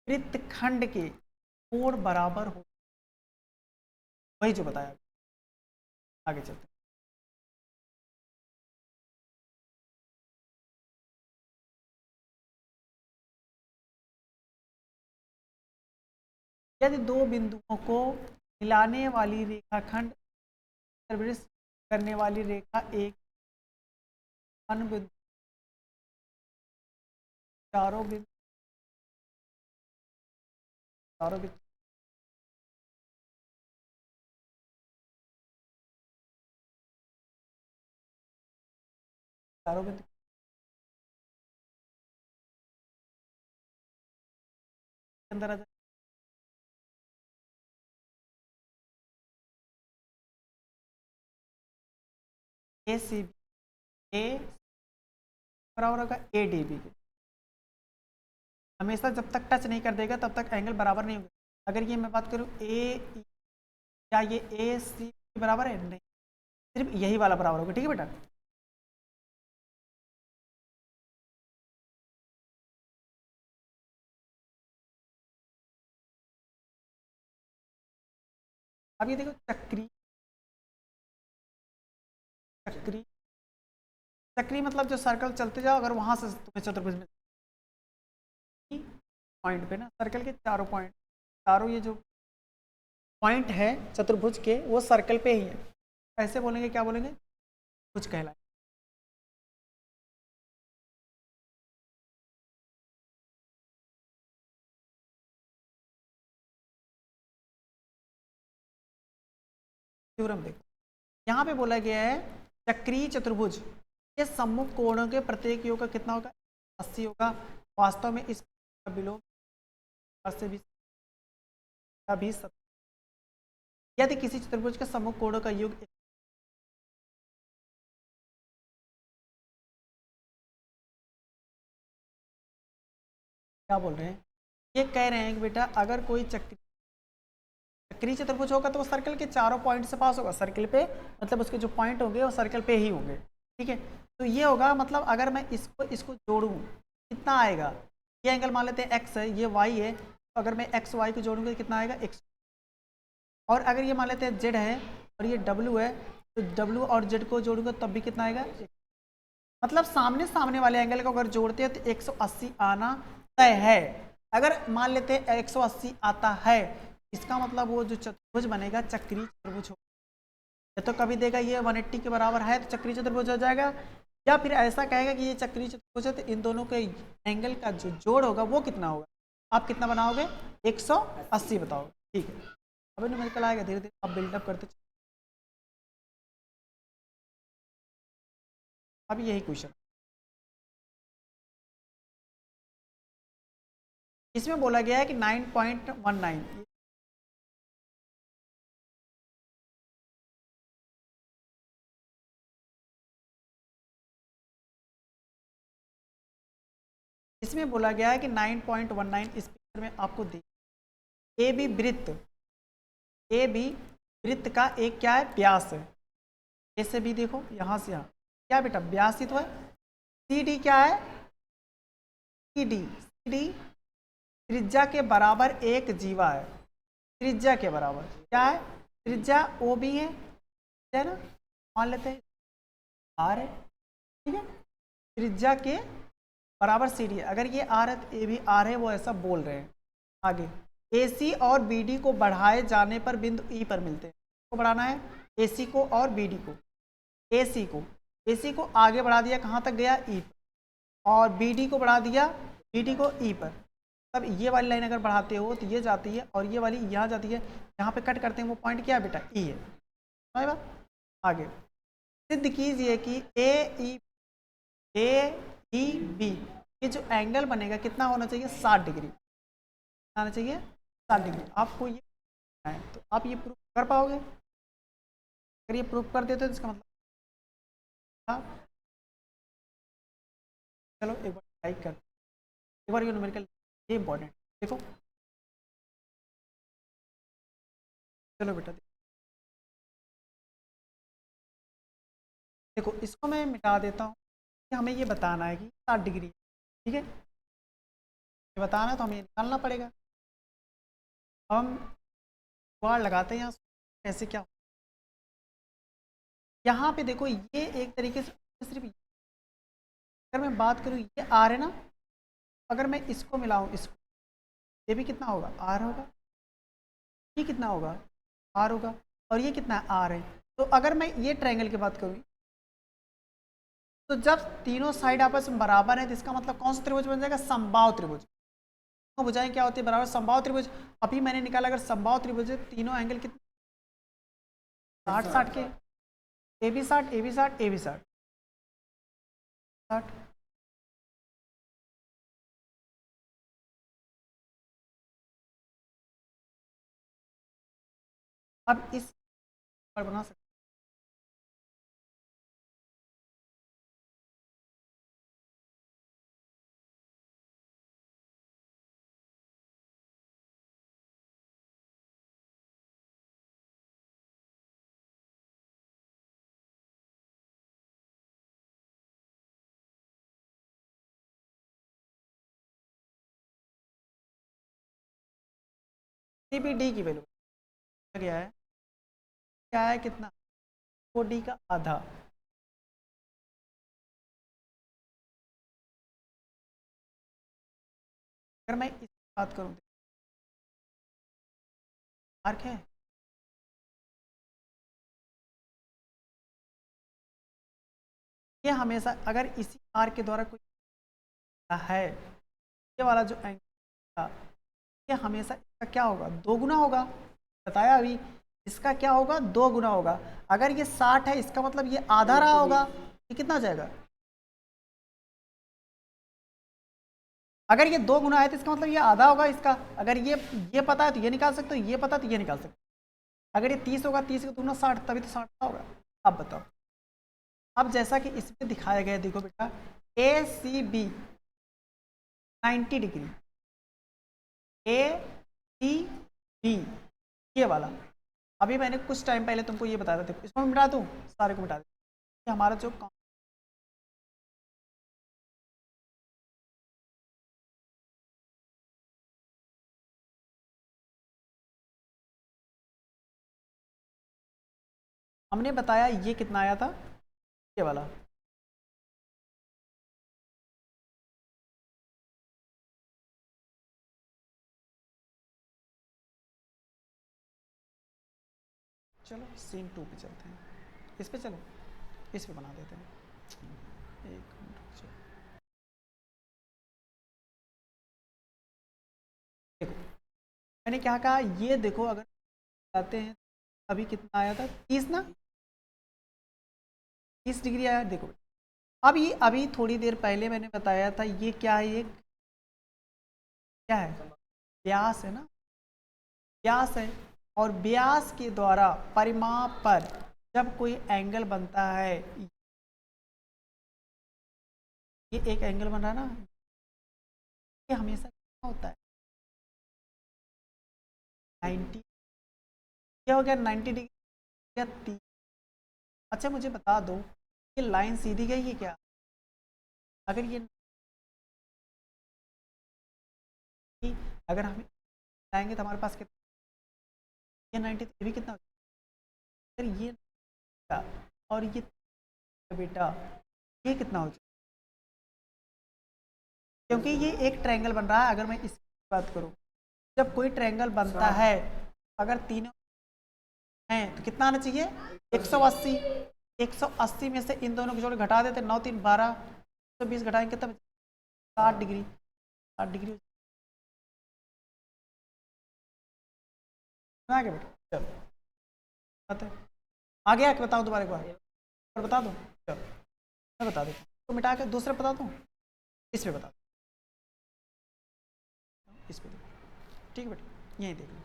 वृत्तखंड के कोण बराबर हो, वही जो बताया, आगे चलते हैं। यदि 2 बिंदुओं को मिलाने वाली रेखाखंड करने वाली रेखा एक बिंदु चारों बिंदु चारों बिंदु चारों बिंदु के अंदर आ जाए। ए सी बी ए बराबर होगा ए डी बी के। हमेशा जब तक टच नहीं कर देगा तब तक एंगल बराबर नहीं होगा। अगर ये मैं बात करूँ ए, क्या ये ए सी बराबर है? नहीं, सिर्फ यही वाला बराबर होगा। ठीक है बेटा, अब ये देखो चक्री चक्री चक्री मतलब जो सर्कल चलते जाओ, अगर वहां से तुम्हें चतुर्भुज में पॉइंट पे ना, सर्कल के चारों पॉइंट, चारों ये जो पॉइंट है चतुर्भुज के वो सर्कल पे ही है। ऐसे बोलेंगे, क्या बोलेंगे? भुज कहलाए। थ्योरम देखो, यहाँ पे बोला गया है चक्रीय चतुर्भुज के सम्मुख कोणों के प्रत्येक योग का कितना होगा? 80 होगा। वास्तव में इस विलोम से भी 70। यदि किसी चतुर्भुज के सम्मुख कोणों का योग क्या बोल रहे हैं? ये कह रहे हैं कि बेटा अगर कोई चक्रीय चतुर्भुज होगा तो वो सर्कल के चारों पॉइंट से पास होगा। सर्कल पे मतलब उसके जो पॉइंट होंगे वो सर्कल पे ही होंगे। ठीक है, तो ये होगा, मतलब अगर मैं इसको जोड़ूं कितना आएगा? ये एंगल मान लेते हैं x है, ये y है, तो अगर मैं x y को जोड़ूंगा तो कितना आएगा? x। और अगर ये मान लेते हैं z है और ये w है, तो w और z को जोड़ूंगा तब भी कितना आएगा? मतलब सामने सामने वाले एंगल को अगर जोड़ते हैं तो 180 आना तय है। अगर मान लेते हैं 180 आता है, इसका मतलब वो जो चतुर्भुज बनेगा चक्रीय चतुर्भुज होगा। या तो कभी देगा ये 180 के बराबर है तो चक्रीय चतुर्भुज हो जाएगा, या फिर ऐसा कहेगा कि ये चक्रीय चतुर्भुज है तो इन दोनों के एंगल का जो जोड़ होगा वो कितना होगा? आप कितना बनाओगे? 180 बताओगे। ठीक है, अभी न्यूमेरिकल आएगा धीरे धीरे, आप बिल्डअप करते। अभी यही क्वेश्चन इसमें बोला गया है कि 9.19 इसमें बोला गया है कि 9.19 इस पिक्चर में आपको दे ए बी वृत्त का एक क्या है? व्यास है। ए से बी देखो, यहाँ से यहाँ क्या बेटा? व्यास ही तो है। सी डी क्या है? सी डी त्रिज्या के बराबर एक जीवा है। त्रिज्या के बराबर क्या है? त्रिज्या ओ बी है ना, मान लेते हैं आर है। ठीक है, त्रिज्या के बराबर सी डी है। अगर ये आर है तो ए भी आर है, वो ऐसा बोल रहे हैं। आगे ए सी और बी डी को बढ़ाए जाने पर बिंदु ई पर मिलते हैं। को बढ़ाना है ए सी को और बी डी को। ए सी को आगे बढ़ा दिया, कहाँ तक गया? ई पर। और बी डी को बढ़ा दिया, बी डी को ई पर। तब ये वाली लाइन अगर बढ़ाते हो तो ये जाती है और ये वाली यहाँ जाती है। यहाँ पे कट करते हैं, वो पॉइंट क्या है बेटा? ई है। समझ बात? आगे सिद्ध कीजिए कि ए ई बी ये जो एंगल बनेगा कितना होना चाहिए? 60 डिग्री आना चाहिए। 60 डिग्री आपको ये है, तो आप ये प्रूफ कर पाओगे? अगर ये प्रूफ कर देते तो इसका मतलब हाँ। चलो एक बार लाइक कर, एक बार ये न्यूमेरिकल, ये इंपॉर्टेंट देखो। चलो बेटा देखो, इसको मैं मिटा देता हूँ कि हमें ये बताना है कि 60 डिग्री। ठीक है, ये बताना है तो हमें निकालना पड़ेगा। हम जुगाड़ लगाते हैं यहाँ कैसे क्या। यहाँ पे देखो ये एक तरीके से सिर्फ, अगर मैं बात करूँ ये आर है ना, अगर मैं इसको मिलाऊँ इसको, ये भी कितना होगा? आर होगा। ये कितना होगा? आर होगा। और ये कितना है? आर है। तो अगर मैं ये ट्रायंगल की बात करूँ तो जब तीनों साइड आपस में बराबर है तो इसका मतलब कौन सा त्रिभुज बन जाएगा? समबाहु त्रिभुज। तो भुजाएं क्या होती है? बराबर। समबाहु त्रिभुज अभी मैंने निकाला, अगर समबाहु त्रिभुज है तीनों एंगल कितने? 60 60 के, A B 60, A B 60, A B 60 60। अब इस पर बना सकते सी बी डी की वैल्यू क्या है? क्या है कितना? वो डी का आधा। अगर मैं इस बात करूं, मार्क है, ये हमेशा अगर इसी आर्क के द्वारा कोई है, ये वाला जो एंगल, ये हमेशा इसका क्या होगा? 2 गुना होगा। बताया अभी, इसका क्या होगा? 2 गुना होगा। अगर ये 60 है इसका मतलब ये आधा रहा होगा, ये कितना हो जाएगा? अगर ये 2 गुना है तो इसका मतलब ये आधा होगा इसका। अगर ये पता है तो ये निकाल सकते हो, ये पता है तो ये निकाल सकते हो। अगर ये 30 होगा, 30 का दूना 60, तभी तो 60 होगा। अब बताओ, अब जैसा कि इसमें दिखाया गया, देखो बेटा, ए सी बी 90 डिग्री, ए सी बी ये वाला। अभी मैंने कुछ टाइम पहले तुमको ये बताया था, देखो इसको मैं मिटा दूँ, सारे को मिटा दूँ, कि हमारा जो हमने बताया ये कितना आया था, ये वाला। चलो सीन 2 पे चलते हैं, इस पे चलो, इस पे बना देते हैं। एक मिनट रुक जाओ। देखो मैंने क्या कहा, ये देखो अगर आते हैं, अभी कितना आया था? 30 ना, 30 डिग्री आया। देखो अभी थोड़ी देर पहले मैंने बताया था, ये क्या है? ये क्या है? व्यास है ना, व्यास है। और व्यास के द्वारा परिमाप पर जब कोई एंगल बनता है, ये एक एंगल बन रहा है ना, ये हमेशा क्या होता है? 90। क्या हो गया? 90 डिग्री या 30। अच्छा मुझे बता दो, ये लाइन सीधी गई है क्या? अगर ये अगर हम जाएंगे तो हमारे पास कितना? ये 90, ये भी कितना हो जाएगा? अगर ये और ये बेटा, ये कितना हो जाएगा? क्योंकि ये एक ट्रायंगल बन रहा है। अगर मैं इसकी बात करूं, जब कोई ट्रायंगल बनता है, अगर तीनों हैं तो कितना आना चाहिए? 180। 180 में से इन दोनों को जोड़ घटा देते, 9 3 12, 120 घटाएंगे तब 60 डिग्री। 60 डिग्री आ गया बेटा। चलो बात है आ गया कि बताओ दोबारा एक बार, और बता दूं? चलो मैं बता देता हूँ, तो मिटा के दूसरे बता दूं, इस पे बता दूं, इस पे देखो, ठीक है बेटा, यहीं देख लो।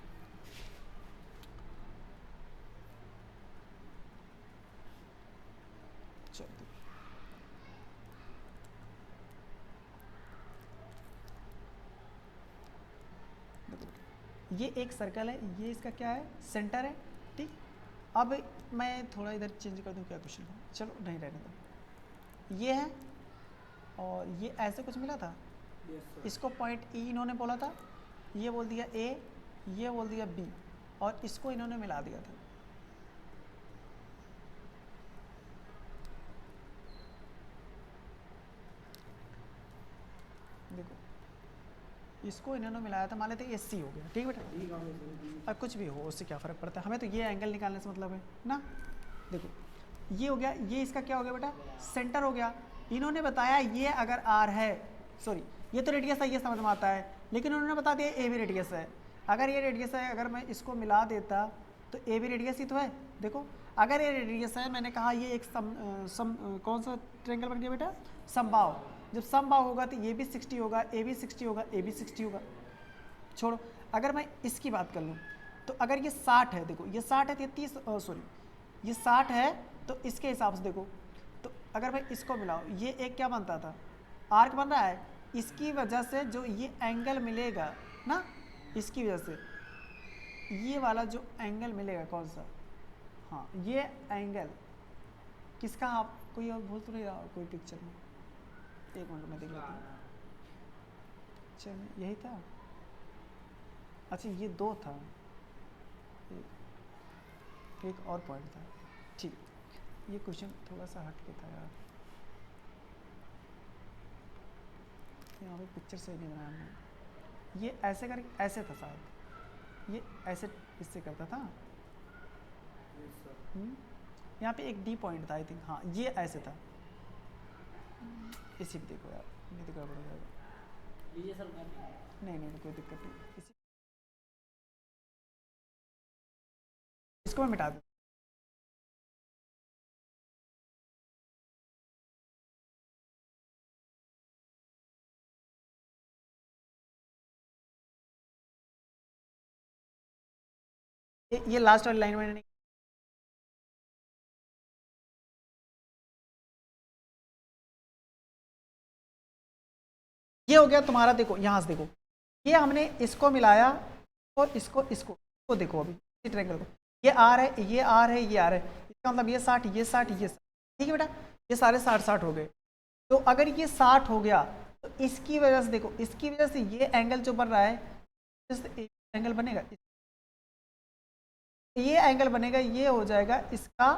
चलो ये एक सर्कल है, ये इसका क्या है? सेंटर है। ठीक, अब मैं थोड़ा इधर चेंज कर दूं क्या क्वेश्चन? चलो नहीं रहने दो। ये है और ये ऐसे कुछ मिला था, इसको पॉइंट ई इन्होंने बोला था, ये बोल दिया ए, ये बोल दिया बी, और इसको इन्होंने मिला दिया था। देखो इसको इन्होंने मिलाया था, मान लेते हैं सी हो गया, ठीक है बेटा। अब कुछ भी हो उससे क्या फ़र्क पड़ता है, हमें तो ये एंगल निकालने से मतलब है ना। देखो ये हो गया, ये इसका क्या हो गया बेटा? सेंटर हो गया। इन्होंने बताया ये अगर आर है, सॉरी ये तो रेडियस है, ये समझ में आता है, लेकिन उन्होंने बता दिया ए भी रेडियस है। अगर ये रेडियस है, अगर मैं इसको मिला देता तो ए भी रेडियस ही तो है। देखो अगर ये रेडियस है, मैंने कहा ये एक कौन सा ट्रायंगल बन गया बेटा, समबाहु। जब समबाहु होगा तो ये भी 60 होगा, ए भी 60 होगा, ए भी 60 होगा। छोड़ो, अगर मैं इसकी बात कर लूँ तो अगर ये 60 है, देखो ये 60 है तो ये 30, सॉरी ये 60 है तो इसके हिसाब से देखो, तो अगर मैं इसको मिलाऊँ ये एक क्या बनता था, आर्क बन रहा है। इसकी वजह से जो ये एंगल मिलेगा ना, इसकी वजह से ये वाला जो एंगल मिलेगा कौन सा, हाँ ये एंगल किसका, आप कोई और भूल तो नहीं रहा कोई पिक्चर में, एक मिनट में देख लेता हूँ। चल यही था, अच्छा ये दो था, एक और पॉइंट था, ठीक। ये क्वेश्चन थोड़ा सा हट के था यार, यहाँ पे पिक्चर सही नहीं बनाया हमने। ये ऐसे कर, ऐसे था शायद, ये ऐसे इससे करता था। यहाँ पे एक डी पॉइंट था आई थिंक, हाँ ये ऐसे था। इसी पे देखो यार, नहीं तो गड़बड़ हो जाएगा। नहीं नहीं कोई दिक्कत नहीं, इसी इसको मैं मिटा दूँ। ये लास्ट वाली लाइन मैंने नहीं, ये हो गया तुम्हारा। देखो यहाँ से देखो, ये हमने इसको मिलाया और इसको देखो अभी इस ट्रायंगल को, ये आर है, ये आर है, ये आर है, इसका मतलब ये 60, ये 60, ये 60, ठीक है बेटा, ये सारे 60 हो गए। तो अगर ये 60 हो गया तो इसकी वजह से देखो, इसकी वजह से ये एंगल जो बन रहा है, एंगल बनेगा, ये एंगल बनेगा, ये हो जाएगा इसका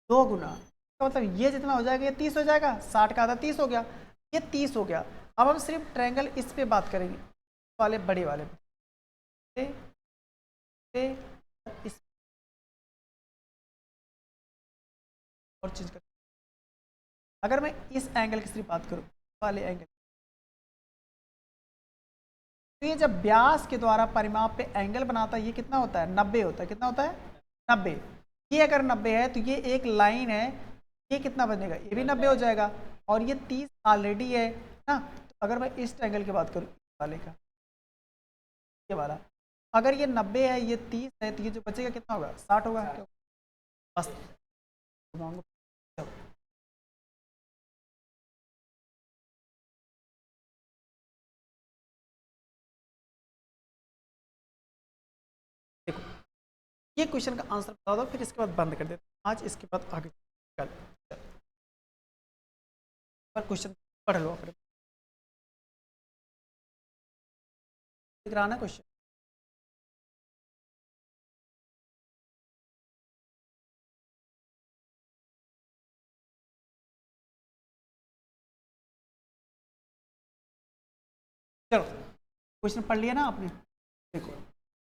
2 गुना, तो मतलब ये जितना हो जाएगा ये 30 हो जाएगा, 60 का आधा 30 हो गया, ये 30 हो गया। अब हम सिर्फ ट्रायंगल इस पे बात करेंगे, वाले बड़े वाले पे, इस और चीज कर, अगर मैं इस एंगल की सिर्फ बात करूं, वाले एंगल, तो ये जब व्यास के द्वारा परिमाप पे एंगल बनाता है, ये कितना होता है, 90 होता है। कितना होता है, 90। ये अगर 90 है तो ये एक लाइन है, ये कितना बनेगा, ये भी 90 हो जाएगा, और ये 30 ऑलरेडी है ना। तो अगर मैं इस ट्रायंगल की बात करूँ वाले का, ये वाला, अगर ये 90 है, ये 30 है, तो ये जो बचेगा कितना होगा, 60 होगा। बस देखो, ये क्वेश्चन का आंसर बता दो, फिर इसके बाद बंद कर देते आज, इसके बाद आगे कल पर क्वेश्चन पढ़ लो अपने, दिख रहा ना क्वेश्चन। चलो क्वेश्चन पढ़ लिया ना आपने। देखो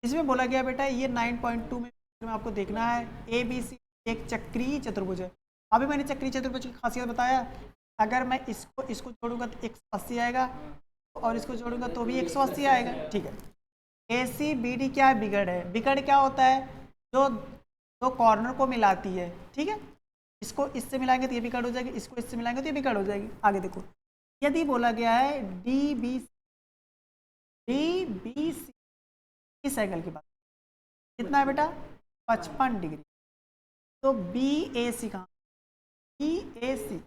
इसमें बोला गया बेटा, ये 9.2 में आपको देखना है ए बी सी एक चक्रीय चतुर्भुज है। अभी मैंने चक्रीय चतुर्भुज की खासियत बताया, अगर मैं इसको जोड़ूंगा तो 180 आएगा, और इसको जोड़ूंगा तो भी 180 आएगा, ठीक है। ए सी बी डी क्या है, बिगड़ है। बिगड़ क्या होता है, जो दो कॉर्नर को मिलाती है, ठीक है। इसको इससे मिलाएंगे तो ये बिगड़ हो जाएगी, इसको इससे मिलाएंगे तो ये बिगड़ हो जाएगी। आगे देखो, यदि बोला गया है डी बी सी, इस एंगल की बात कितना है बेटा, 55 डिग्री। तो बी ए सी कहाँ, बी ए सी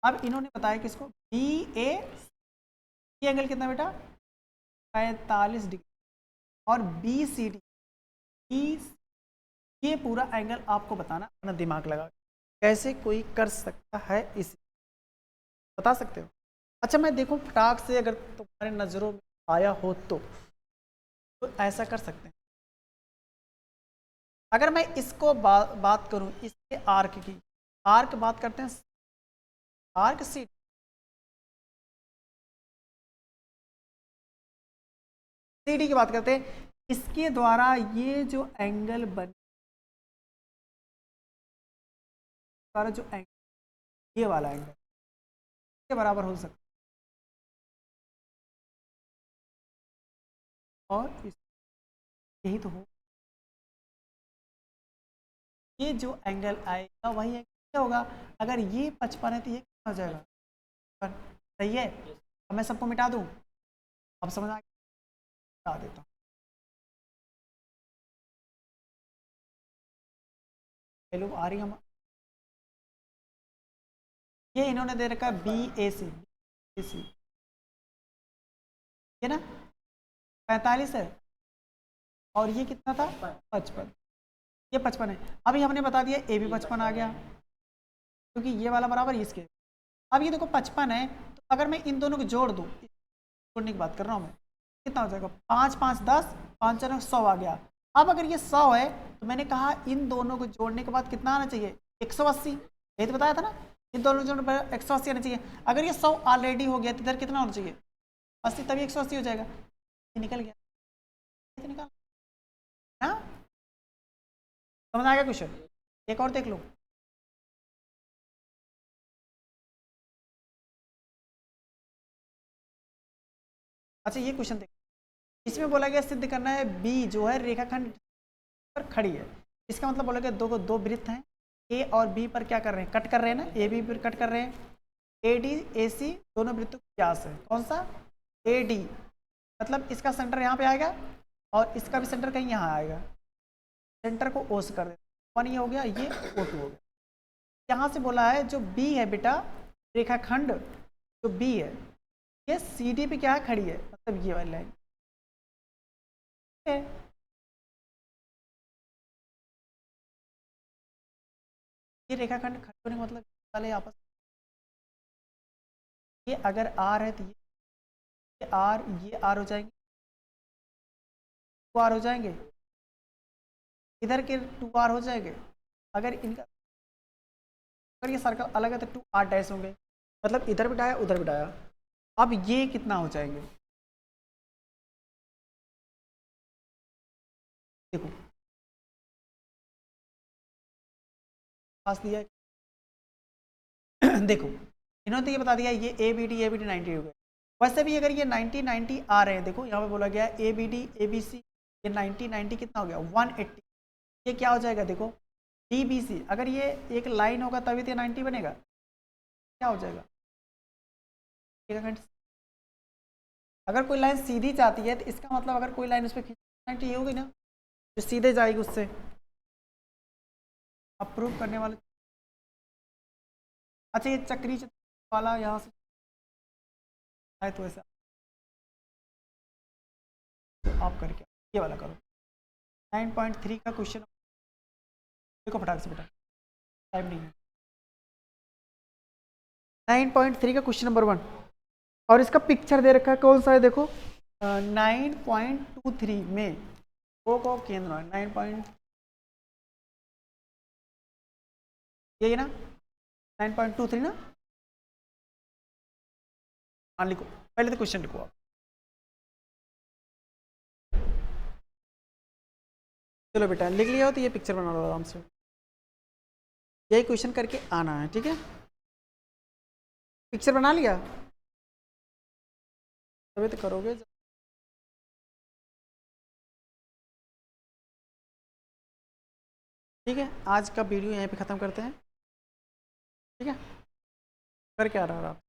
अब इन्होंने बताया कि इसको बी ए सी एंगल कितना बेटा, 45 डिग्री, और बी सी डी, ये पूरा एंगल आपको बताना, अपना दिमाग लगा कैसे कोई कर सकता है, इस बता सकते हो। अच्छा मैं देखूं फटाक से, अगर तुम्हारे नज़रों में आया हो तो ऐसा कर सकते हैं। अगर मैं इसको बात करूं, इसके आर्क की, आर्क बात करते हैं, आर्क सी डी की बात करते हैं। इसके द्वारा ये जो एंगल बने, द्वारा जो एंगल, ये वाला एंगल के बराबर हो सकता है, और यही तो हो, ये जो एंगल आएगा वही एंगल क्या होगा। अगर ये 55 है तो ये कितना हो जाएगा, सही है। अब मैं सबको मिटा दूं, अब समझ आ गया, मिटा देता हूँ। वैल्यू आ रही हम, ये इन्होंने दे रखा बी ए सी, ये ना 45 है, और ये कितना था 55, ये 55 है। अभी हमने बता दिया ए भी 55 आ गया, क्योंकि ये वाला बराबर इसके। अब ये देखो 55 है, तो अगर मैं इन दोनों को जोड़ दूँ, जोड़ने की बात कर रहा हूँ मैं, कितना हो जाएगा 5 5 10, 5 4 100 आ गया। अब अगर ये 100 है तो मैंने कहा इन दोनों को जोड़ने के बाद कितना आना चाहिए 180, यही तो बताया था ना, इन दोनों जोड़ने पर 180 आना चाहिए। अगर ये 100 ऑलरेडी हो गया तो इधर कितना होना चाहिए 80, तभी 180 हो जाएगा। ये निकल गया, ये तो निकल, हाँ समझ आ गया क्वेश्चन। एक और देख लो, अच्छा ये क्वेश्चन देख, इसमें बोला गया सिद्ध करना है बी जो है रेखाखंड पर खड़ी है। इसका मतलब बोला गया दो वृत्त हैं, ए और बी पर क्या कर रहे हैं, कट कर रहे हैं ना, ए बी पर कट कर रहे हैं। ए डी ए सी दोनों वृत्तों का व्यास है कौन सा, ए डी, मतलब इसका सेंटर यहाँ पे आएगा और इसका भी सेंटर कहीं यहाँ आएगा। सेंटर को ओ से कर देते, 1 ये हो गया, ये O2 हो गया। यहाँ से बोला है जो बी है बेटा, रेखाखंड जो बी है ये सी डी पे क्या है, खड़ी है, मतलब ये वाली लाइन है। ये रेखाखंड खड़े होने का मतलब वाले आपस, ये अगर आर है तो ये आर, ये आर हो जाएंगे, 2 आर हो जाएंगे, इधर के 2 आर हो जाएंगे। अगर इनका, अगर ये सर्कल अलग है तो 2 आर डैश होंगे, मतलब इधर बिठाया उधर बिठाया। अब ये कितना हो जाएंगे, देखो पास दिया है। देखो इन्होंने तो ये बता दिया ये ए बी डी 90 हो गए। वैसे भी अगर ये 90 90 आ रहे हैं, देखो यहाँ पे बोला गया A B D A B C, ये 90 90 कितना हो गया 180, ये क्या हो जाएगा देखो डी बी सी, अगर ये एक लाइन होगा तभी तो 90 बनेगा, क्या हो जाएगा। अगर कोई लाइन सीधी जाती है तो इसका मतलब अगर कोई लाइन उस पर खींच 90 ये होगी ना, जो सीधे जाएगी उससे अप्रूव करने वाले। अच्छा ये चक्री वाला यहाँ से है तो ऐसा तो आप करके ये वाला करो। 9.3 का क्वेश्चन देखो फटाक से बेटा, टाइम नहीं है। 9.3 का क्वेश्चन नंबर 1, और इसका पिक्चर दे रखा है कौन सा है देखो 9.23 में ओ को केंद्र है 9. यही ना 9.23 ना, हाँ लिखो पहले तो क्वेश्चन लिखो आप। चलो बेटा लिख लिया हो तो ये पिक्चर बना लो आराम से, यही क्वेश्चन करके आना है, ठीक है। पिक्चर बना लिया तभी तो करोगे। ठीक है आज का वीडियो यहीं पे ख़त्म करते हैं, ठीक है। कर क्या रहा है आप।